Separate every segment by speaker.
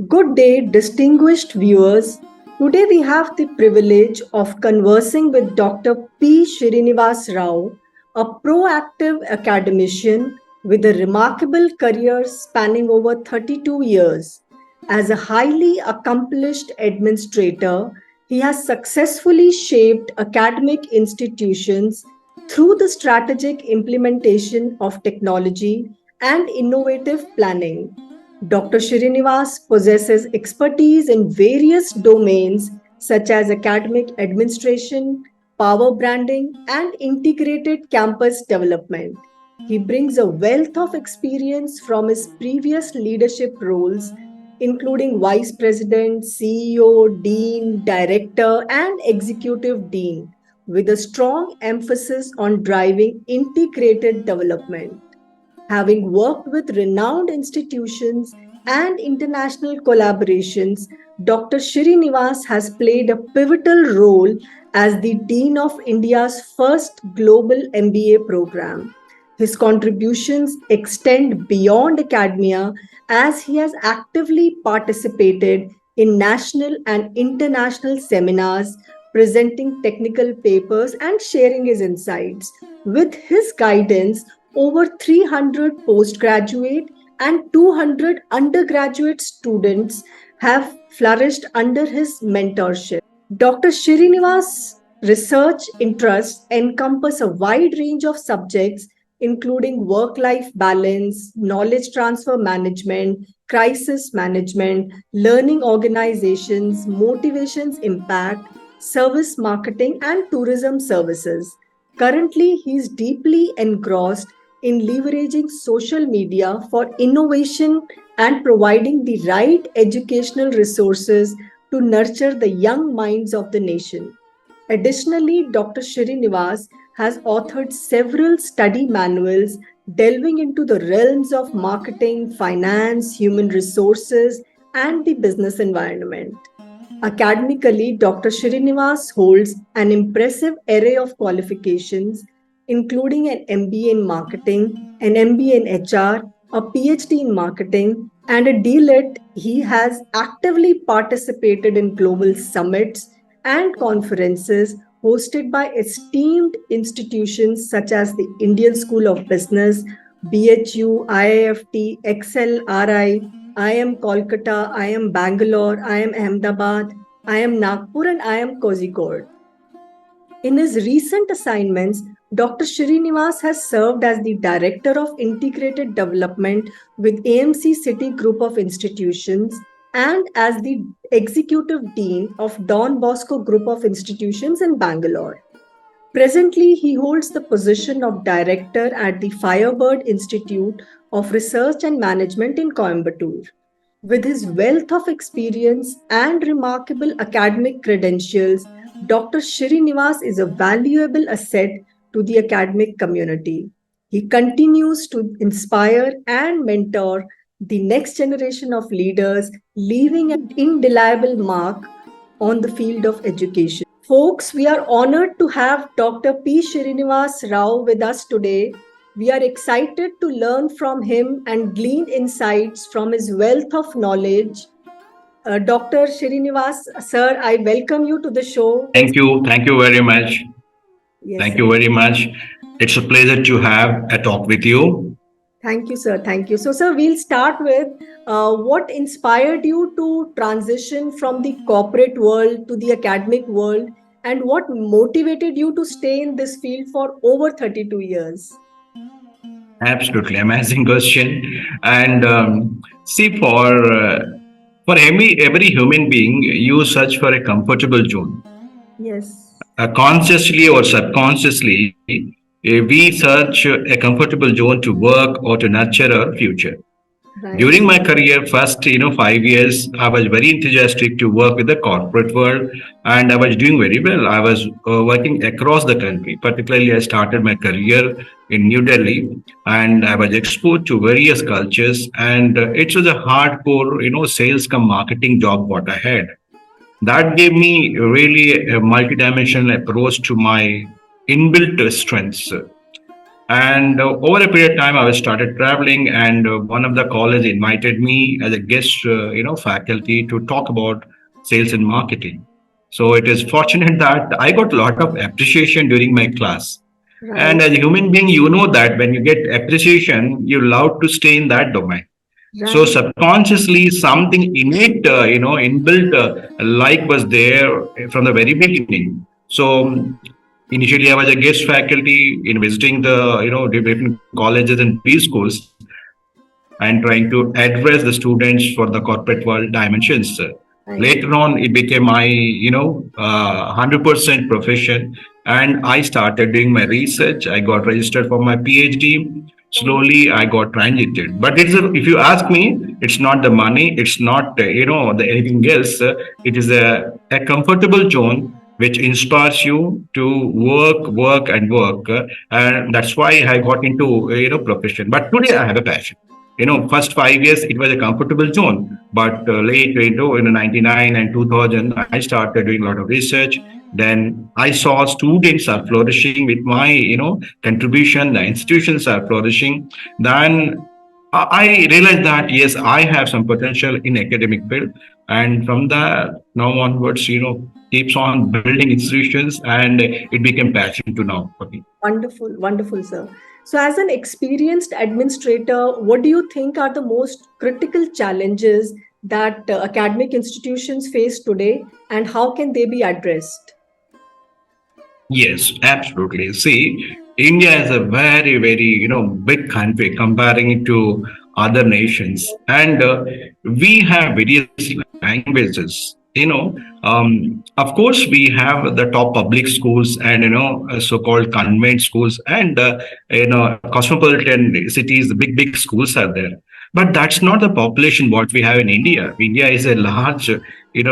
Speaker 1: Good day, distinguished viewers. Today we have the privilege of conversing with Dr. P. Srinivas Rao, a proactive academician with a remarkable career spanning over 32 years. As a highly accomplished administrator, he has successfully shaped academic institutions through the strategic implementation of technology and innovative planning. Dr. Srinivas possesses expertise in various domains such as academic administration, power branding, and integrated campus development. He brings a wealth of experience from his previous leadership roles, including vice president, CEO, dean, director, and executive dean, with a strong emphasis on driving integrated development. Having worked with renowned institutions and international collaborations, Dr. Srinivas has played a pivotal role as the Dean of India's first global MBA program. His contributions extend beyond academia as he has actively participated in national and international seminars, presenting technical papers, and sharing his insights. With his guidance, over 300 postgraduate and 200 undergraduate students have flourished under his mentorship. Dr. Srinivas' research interests encompass a wide range of subjects, including work life balance, knowledge transfer management, crisis management, learning organizations, motivations impact, service marketing, and tourism services. Currently, he is deeply engrossed in leveraging social media for innovation and providing the right educational resources to nurture the young minds of the nation. Additionally, Dr. Srinivas has authored several study manuals delving into the realms of marketing, finance, human resources, and the business environment. Academically, Dr. Srinivas holds an impressive array of qualifications, including an MBA in marketing, an MBA in HR, a PhD in marketing, and a DLIT. He has actively participated in global summits and conferences hosted by esteemed institutions such as the Indian School of Business, BHU, IIFT, XLRI, IIM Kolkata, IIM Bangalore, IIM Ahmedabad, IIM Nagpur, and IIM Kozhikode. In his recent assignments, Dr. Srinivas has served as the Director of Integrated Development with AMC City Group of Institutions and as the Executive Dean of Don Bosco Group of Institutions in Bangalore. Presently, he holds the position of Director at the Firebird Institute of Research and Management in Coimbatore. With his wealth of experience and remarkable academic credentials, Dr. Srinivas is a valuable asset to the academic community. He continues to inspire and mentor the next generation of leaders, leaving an indelible mark on the field of education. Folks, we are honored to have Dr. P. Srinivas Rao with us today. We are excited to learn from him and glean insights from his wealth of knowledge. Dr. Srinivas, sir, I welcome you to the show.
Speaker 2: Thank you. Thank you very much.
Speaker 1: Yes,
Speaker 2: Thank
Speaker 1: sir.
Speaker 2: you very much. It's a pleasure to have a talk with you.
Speaker 1: Thank you, sir. Thank you. So, sir, we'll start with what inspired you to transition from the corporate world to the academic world, and what motivated you to stay in this field for over 32 years?
Speaker 2: Absolutely amazing question. And see, for every human being, you search for a comfortable zone.
Speaker 1: Yes.
Speaker 2: Consciously or subconsciously, we search a comfortable zone to work or to nurture our future.
Speaker 1: Right.
Speaker 2: During my career, first 5 years, I was very enthusiastic to work with the corporate world, and I was doing very well. I was working across the country. Particularly, I started my career in New Delhi, and I was exposed to various cultures. And it was a hardcore, sales come marketing job what I had. That gave me really a multidimensional approach to my inbuilt strengths. And over a period of time, I was started traveling, and one of the college invited me as a guest, faculty to talk about sales and marketing. So it is fortunate that I got a lot of appreciation during my class.
Speaker 1: Right,
Speaker 2: And as a human being, you know that when you get appreciation, you love to stay in that domain. So
Speaker 1: right,
Speaker 2: subconsciously, something innate, inbuilt like was there from the very beginning. So initially, I was a guest faculty in visiting the different colleges and B schools and trying to address the students for the corporate world dimensions.
Speaker 1: right.
Speaker 2: Later on, it became my 100% profession, and I started doing my research. I got registered for my PhD. Slowly, I got transited. But if you ask me, it's not the money, it's not the anything else. It is a comfortable zone which inspires you to work, and work, and that's why I got into profession. But today I have a passion. First 5 years it was a comfortable zone, but late in 99 and 2000, I started doing a lot of research. Then I saw students are flourishing with my contribution. The institutions are flourishing. Then I realized that yes, I have some potential in academic field, and from that now onwards, keeps on building institutions, and it became passion to now for me.
Speaker 1: Wonderful, wonderful, sir. So, as an experienced administrator, what do you think are the most critical challenges that academic institutions face today, and how can they be addressed?
Speaker 2: Yes, absolutely. See, India is a very, very, big country comparing it to other nations, and we have various languages. Of course, we have the top public schools and so-called convent schools, and cosmopolitan cities. The big, big schools are there, but that's not the population what we have in India. India is a large,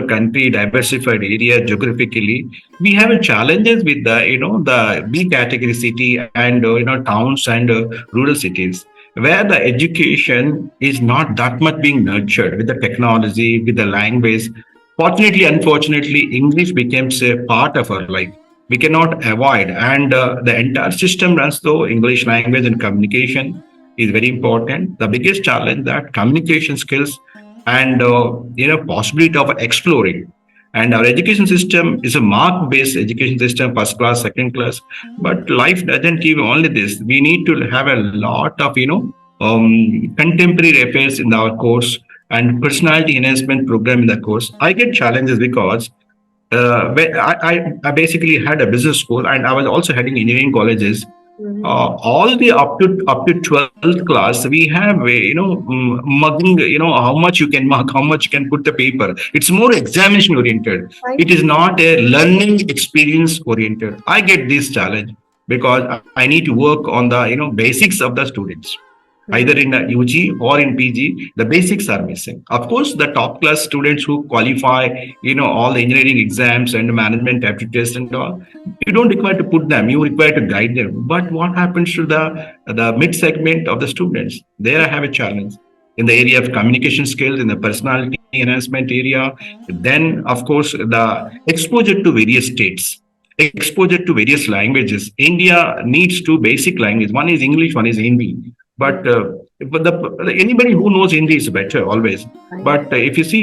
Speaker 2: country, diversified area geographically. We have a challenges with the B category city and towns and rural cities where the education is not that much being nurtured with the technology, with the language. Fortunately, unfortunately, English becomes a part of our life. We cannot avoid, and the entire system runs through English language, and communication is very important. The biggest challenge that communication skills and possibility of exploring. And our education system is a mark-based education system, first class, second class. But life doesn't give only this. We need to have a lot of contemporary affairs in our course and personality enhancement program in the course. I get challenges because I basically had a business school, and I was also heading engineering colleges.
Speaker 1: Mhm.
Speaker 2: All the up to 12th class, we have mugging. How much you can mug, how much you can put the paper. It's more examination oriented.
Speaker 1: Right,
Speaker 2: It is not a learning experience oriented. I get this challenge because I need to work on the basics of the students, either
Speaker 1: right,
Speaker 2: in a UG or in PG. The basics are missing. Of course, the top class students who qualify, all the engineering exams and management aptitude tests and all, you don't require to put them. You require to guide them. But what happens to the mid segment of the students? There, I have a challenge in the area of communication skills, in the personality enhancement area. Then, of course, the exposure to various states, exposure to various languages. India needs two basic languages. One is English, one is Hindi.
Speaker 1: right,
Speaker 2: But anybody who knows Hindi is better always.
Speaker 1: right.
Speaker 2: But if you see,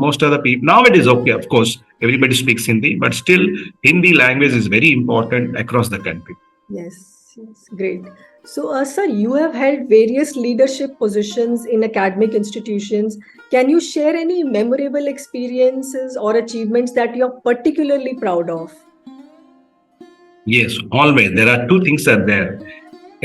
Speaker 2: most of the people now it is okay. Of course, everybody speaks Hindi, but still, Hindi language is very important across the country.
Speaker 1: Yes, yes, great. So, sir, you have held various leadership positions in academic institutions. Can you share any memorable experiences or achievements that you're particularly proud of?
Speaker 2: Yes, always there are two things are there.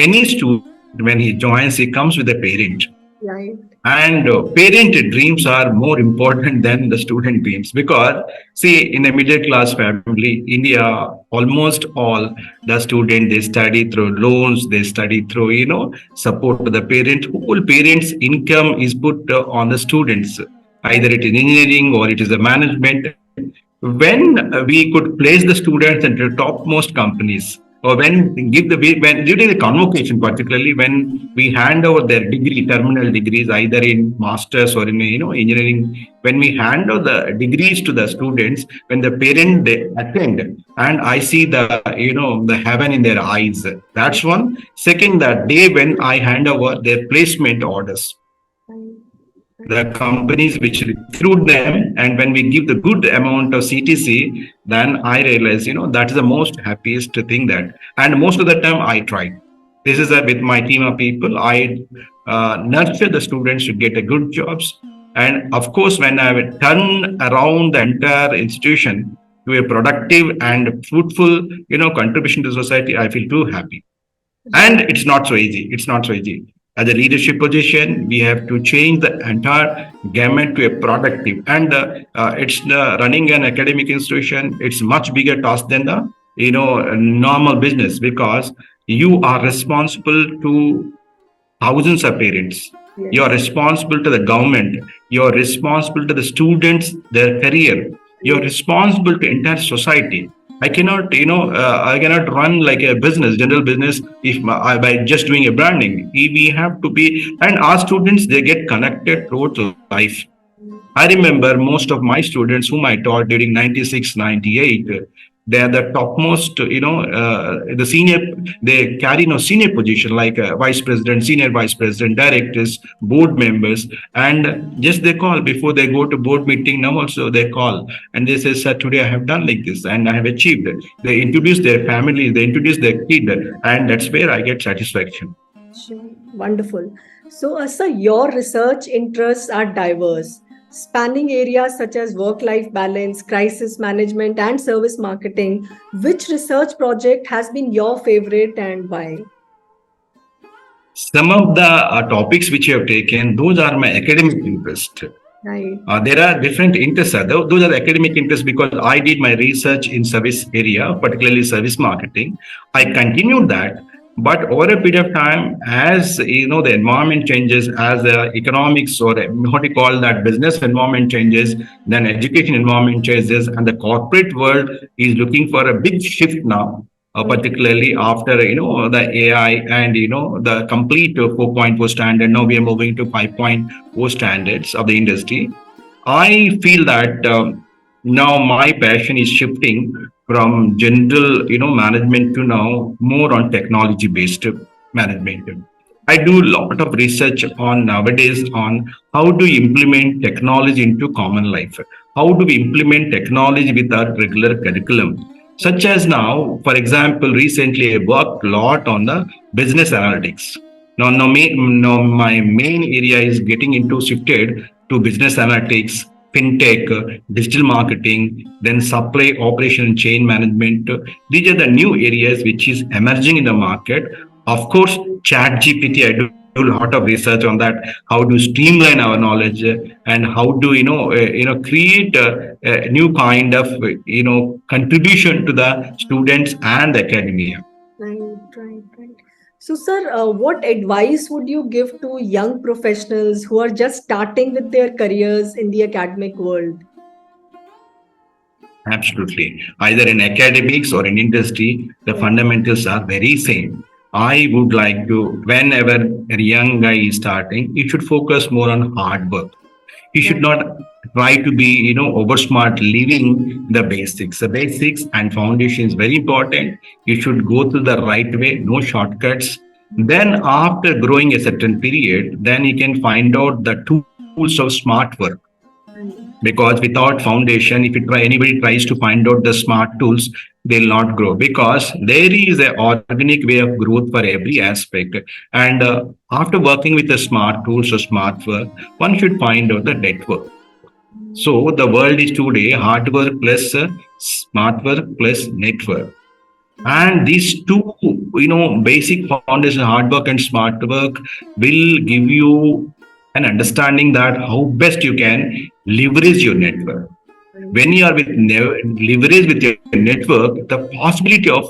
Speaker 2: Any student when he joins, he comes with a parent.
Speaker 1: Right,
Speaker 2: And parent dreams are more important than the student dreams because, see, in a middle class family, India, almost all the student they study through loans, they study through support to the parent. Whole parents' income is put on the students,
Speaker 1: right,
Speaker 2: either it is engineering or it is the management. When we could place the students into topmost companies, or when give the when during the convocation, particularly when we hand over their degree, terminal degrees, either in masters or in engineering, when we hand over the degrees to the students, when the parent they attend, and I see the the heaven in their eyes. That's one. Second, that day when I hand over their placement orders, the companies which recruit them, and when we give the good amount of CTC, then I realize that is the most happiest thing. That, and most of the time I try this is with my team of people. I nurture the students to get a good jobs, and of course when I will turn around the entire institution to a productive and fruitful contribution to society, I feel too happy. And
Speaker 1: Right.
Speaker 2: it's not so easy. It's not so easy. As a leadership position, we have to change the entire gamut to a productive. And it's the running an academic institution. It's much bigger task than the normal business, because you are responsible to thousands of parents. You are
Speaker 1: Yes.
Speaker 2: responsible to the government. You are responsible to the students, their career. You are
Speaker 1: Right.
Speaker 2: responsible to entire society. I cannot, I cannot run like a business, general business, if by just doing a branding. We have to be, and our students, they get connected throughout life. I remember most of my students whom I taught during 96, 98, they are the topmost, the senior, they carry no senior position like vice president, senior vice president, directors, board members. And just they call before they go to board meeting. Now also they call and they say, sir, today I have done like this and I have achieved it. They introduce their family, they introduce their kid, and that's where I get satisfaction.
Speaker 1: Sure. Wonderful. So, sir, your research interests are diverse, spanning areas such as work life balance, crisis management, and service marketing. Which research project has been your favorite and why?
Speaker 2: Some of the topics which you have taken, those are my academic interest.
Speaker 1: Right.
Speaker 2: There are different interests. Those are academic interests because I did my research in service area, particularly service marketing. I continued that, but over a period of time, as the environment changes, as the economics or what you call that business environment changes, then education environment changes, and the corporate world is looking for a big shift now. Particularly after the AI and the complete 4.0 standard, now we are moving to 5.0 standards of the industry. I feel that now my passion is shifting from general, management to now more on technology based management. I do a lot of research on nowadays on how to implement technology into common life. How do we implement technology with our regular curriculum? Such as now, for example, recently I worked a lot on the business analytics. Now, my main area is getting into shifted to business analytics, fintech, digital marketing, then supply operation and chain management. These are the new areas which is emerging in the market. Of course, chat GPT, I do a lot of research on that, how to streamline our knowledge, and how to create a new kind of contribution to the students and the academia.
Speaker 1: Right, right, right. So, sir, what advice would you give to young professionals who are just starting with their careers in the academic world?
Speaker 2: Absolutely. Either in academics or in industry, the
Speaker 1: Right,
Speaker 2: fundamentals are very same. I would like to, whenever a young guy is starting, you should focus more on hard work. You should
Speaker 1: right,
Speaker 2: not try to be, over smart, leaving the basics. The basics and foundation is very important. You should go through the right way, no shortcuts. Then after growing a certain period, then you can find out the tools of smart work,
Speaker 1: right,
Speaker 2: because without foundation, if anybody tries to find out the smart tools, they'll not grow, because there is an organic way of growth for every aspect. And after working with the smart tools or smart work, one should find out the network. So the world is today hard work plus smart work plus network. And these two, basic foundation, hard work and smart work, will give you an understanding that how best you can leverage your network.
Speaker 1: right,
Speaker 2: When you are with leverage with your network, the possibility of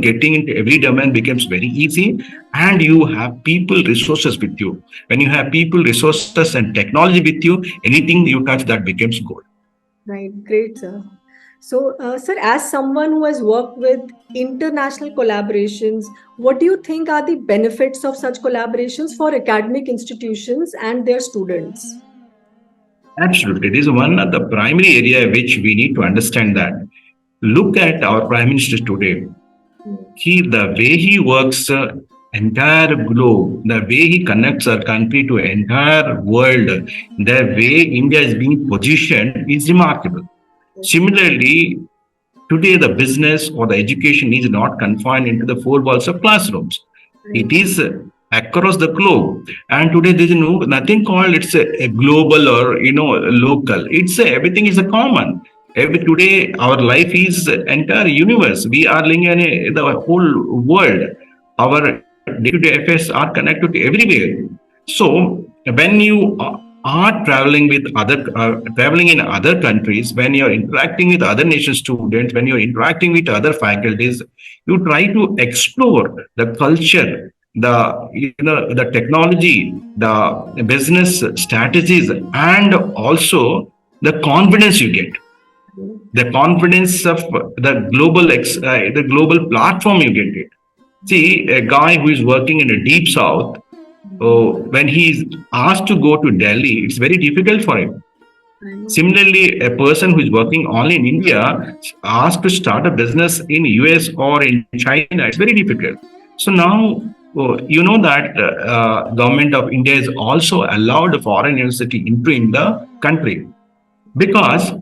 Speaker 2: getting into every domain becomes very easy, and you have people resources with you. When you have people resources and technology with you, anything you touch that becomes gold.
Speaker 1: right. Great, sir. So, sir, as someone who has worked with international collaborations, what do you think are the benefits of such collaborations for academic institutions and their students?
Speaker 2: Absolutely. It is one of the primary area which we need to understand that. Look at our Prime Minister today. The way he works entire globe, the way he connects our country to entire world, the way India is being positioned is remarkable. Similarly, today, the business or the education is not confined into the four walls of classrooms. It is across the globe. And today, there is nothing called it's a global or local. Everything is a common. Today, our life is entire universe. We are living in the whole world. Our day-to-day affairs are connected to everywhere. So when you are traveling in other countries, when you're interacting with other nation students, when you're interacting with other faculties, you try to explore the culture, the technology, the business strategies, and also the confidence you get, the confidence of the global platform you get it. See, a guy who is working in a deep south, when he's asked to go to Delhi, it's very difficult for him. Similarly, a person who is working only in India asked to start a business in US or in China, it's very difficult. So now, you know that government of India is also allowed a foreign university into in the country, because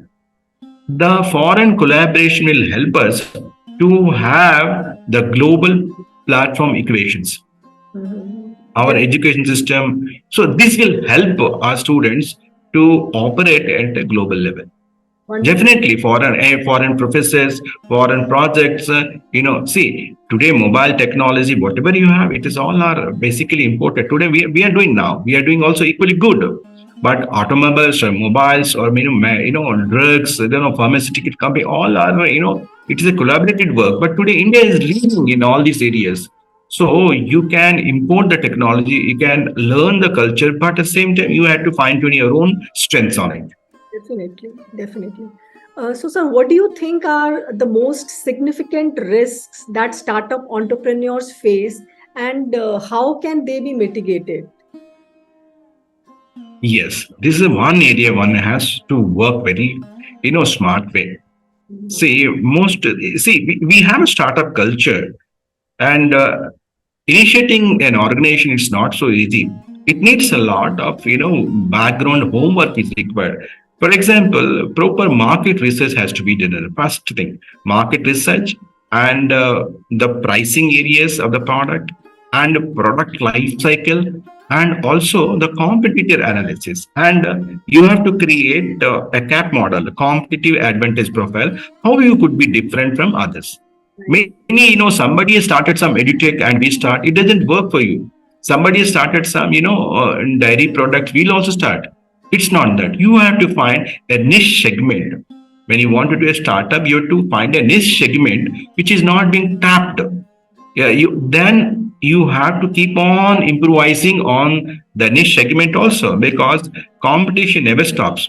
Speaker 2: the foreign collaboration will help us to have the global platform equations, our education system. So this will help our students to operate at a global level.
Speaker 1: Wonderful.
Speaker 2: Definitely, foreign professors, foreign projects. See, today mobile technology, whatever you have, it is all are basically imported. Today we are doing now. We are doing also equally good. But automobiles or mobiles or drugs, pharmaceutical company, all are it is a collaborated work. But today India is leading in all these areas. So you can import the technology, you can learn the culture, but at the same time you have to fine tune your own strengths on it.
Speaker 1: Definitely, definitely. So, sir, what do you think are the most significant risks that startup entrepreneurs face, and how can they be mitigated?
Speaker 2: Yes, this is one area one has to work very, smart way. We have a startup culture, and initiating an organization is not so easy. It needs a lot of background homework is required. For example, proper market research has to be done. First thing, market research, and the pricing areas of the product, and product life cycle, and also the competitor analysis. And you have to create a cap model, a competitive advantage profile, how you could be different from others. Many, somebody has started some edutech and we start, it doesn't work for you. Somebody has started some, dairy products, we'll also start. It's not that. You have to find a niche segment. When you want to do a startup, you have to find a niche segment which is not being tapped. Yeah, you have to keep on improvising on the niche segment also, because competition never stops.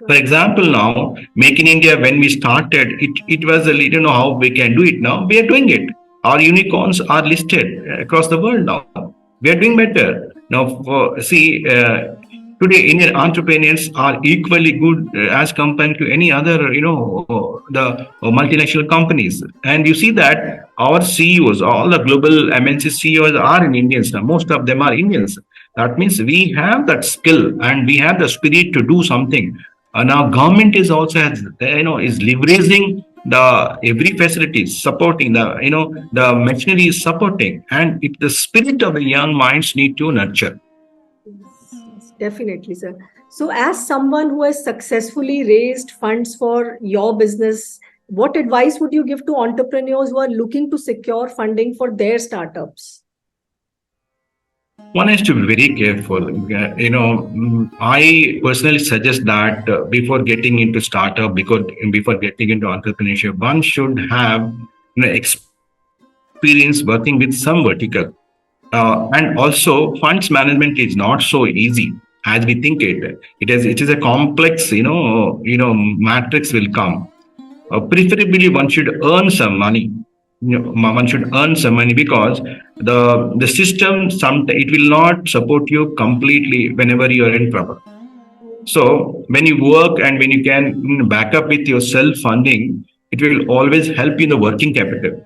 Speaker 2: For example, now, Make in India, when we started, it was a little, how we can do it now. We are doing it. Our unicorns are listed across the world now. We are doing better. Now, today Indian entrepreneurs are equally good as compared to any other, the multinational companies. And you see that our CEOs, all the global MNC CEOs are in Indians now. Most of them are Indians. That means we have that skill and we have the spirit to do something. Now government is also is leveraging the every facility is supporting the machinery is supporting, and the spirit of the young minds need to nurture.
Speaker 1: Yes, definitely, sir. So, as someone who has successfully raised funds for your business, what advice would you give to entrepreneurs who are looking to secure funding for their startups?
Speaker 2: One has to be very careful. I personally suggest that before getting into startup, before getting into entrepreneurship, one should have experience working with some vertical. And also, funds management is not so easy as we think it. It is a complex, matrix will come. preferably one should earn some money. One should earn some money, because the system, some it will not support you completely whenever you are in trouble. So when you work and when you can back up with your self funding, it will always help you in the working capital.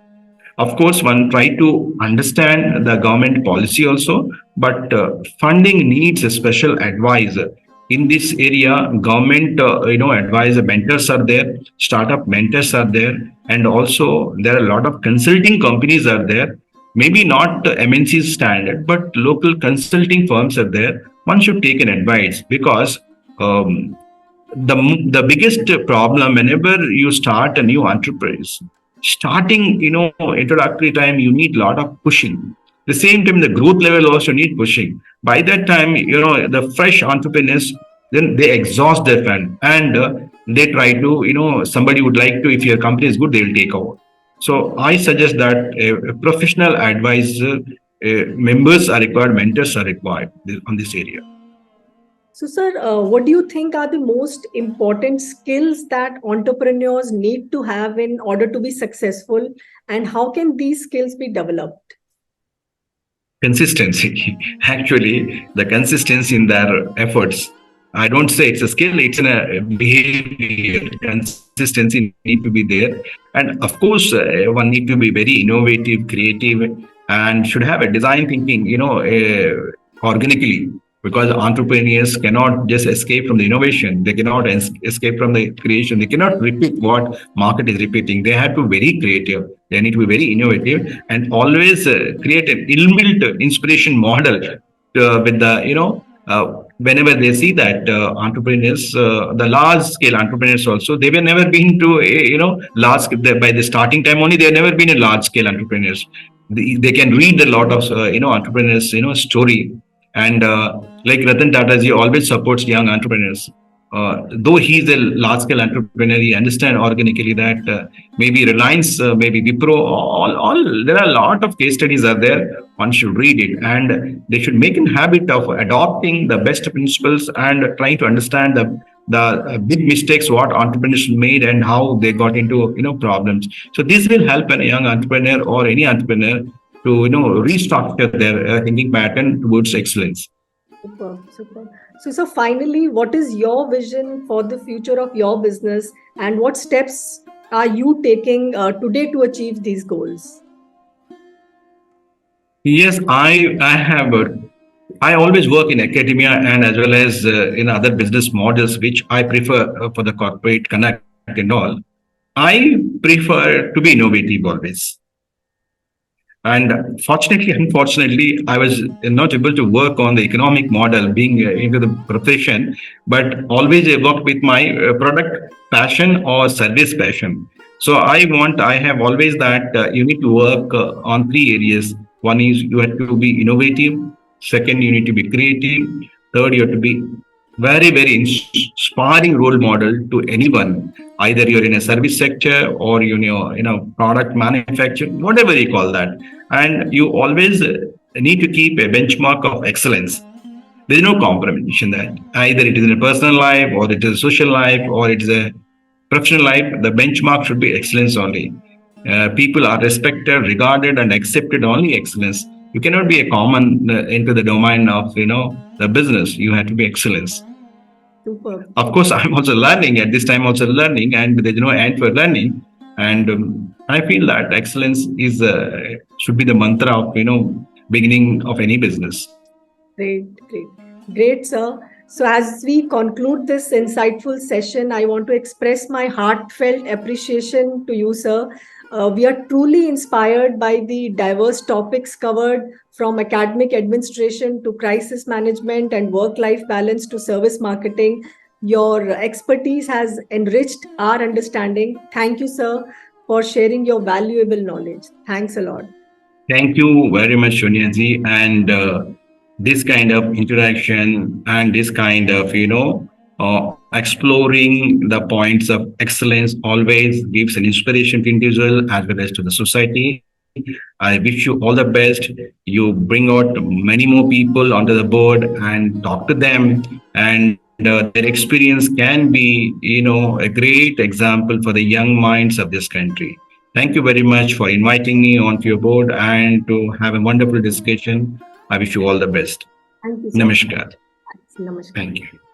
Speaker 2: Of course, one try to understand the government policy also, but funding needs a special advisor. In this area, government, advisor mentors are there, startup mentors are there, and also there are a lot of consulting companies are there. Maybe not MNC standard, but local consulting firms are there. One should take an advice, because um, the biggest problem whenever you start a new enterprise, starting, introductory time, you need a lot of pushing. The same time, the growth level also need pushing. By that time, the fresh entrepreneurs, then they exhaust their fund, and they try to, somebody would like to, if your company is good, they will take over. So I suggest that a professional advisor, members are required, mentors are required on this area.
Speaker 1: So, sir, what do you think are the most important skills that entrepreneurs need to have in order to be successful, and how can these skills be developed?
Speaker 2: Consistency. Actually, the consistency in their efforts. I don't say it's a skill, it's in a behavior. Consistency need to be there. And of course, one need to be very innovative, creative, and should have a design thinking, organically. Because entrepreneurs cannot just escape from the innovation. They cannot escape from the creation. They cannot repeat what market is repeating. They have to be very creative. They need to be very innovative, and always create an inbuilt inspiration model with the, whenever they see that entrepreneurs, the large scale entrepreneurs also, they were never been to, large, by the starting time only, they have never been a large scale entrepreneurs. They can read a lot of, entrepreneurs, story. And like Ratan Tata ji always supports young entrepreneurs. Though he's a large scale entrepreneur, he understands organically that maybe Reliance, maybe Wipro, there are a lot of case studies are there. One should read it, and they should make a habit of adopting the best principles and trying to understand the big mistakes what entrepreneurs made and how they got into, problems. So this will help a young entrepreneur or any entrepreneur to, restructure their thinking pattern towards excellence.
Speaker 1: Super, super. So, finally, what is your vision for the future of your business, and what steps are you taking today to achieve these goals?
Speaker 2: Yes, I have. I always work in academia and as well as in other business models, which I prefer for the corporate connect and all. I prefer to be innovative always. And fortunately, unfortunately, I was not able to work on the economic model being into the profession, but always I worked with my product passion or service passion. So I have always that you need to work on three areas. One is you have to be innovative. Second, you need to be creative. Third, you have to be very, very inspiring role model to anyone. Either you're in a service sector or product manufacturing, whatever you call that, and you always need to keep a benchmark of excellence. There is no compromise in that. Either it is in a personal life, or it is a social life, or it is a professional life. The benchmark should be excellence only. People are respected, regarded, and accepted only excellence. You cannot be a common into the domain of the business. You have to be excellence.
Speaker 1: Super.
Speaker 2: Of course, I'm also learning at this time. Also learning, and there's no end for learning. And I feel that excellence is should be the mantra of beginning of any business.
Speaker 1: Great, great, great, sir. So, as we conclude this insightful session, I want to express my heartfelt appreciation to you, sir. We are truly inspired by the diverse topics covered, from academic administration to crisis management and work life balance to service marketing. Your expertise has enriched our understanding. Thank you, sir, for sharing your valuable knowledge. Thanks a lot.
Speaker 2: Thank you very much, Sonia ji. And this kind of interaction and this kind of, exploring the points of excellence always gives an inspiration to individual as well as to the society. I wish you all the best. You bring out many more people onto the board and talk to them, and and their experience can be, a great example for the young minds of this country. Thank you very much for inviting me onto your board and to have a wonderful discussion. I wish you all the best.
Speaker 1: Thank you so
Speaker 2: Namaskar.
Speaker 1: much. Namaskar.
Speaker 2: Thank you.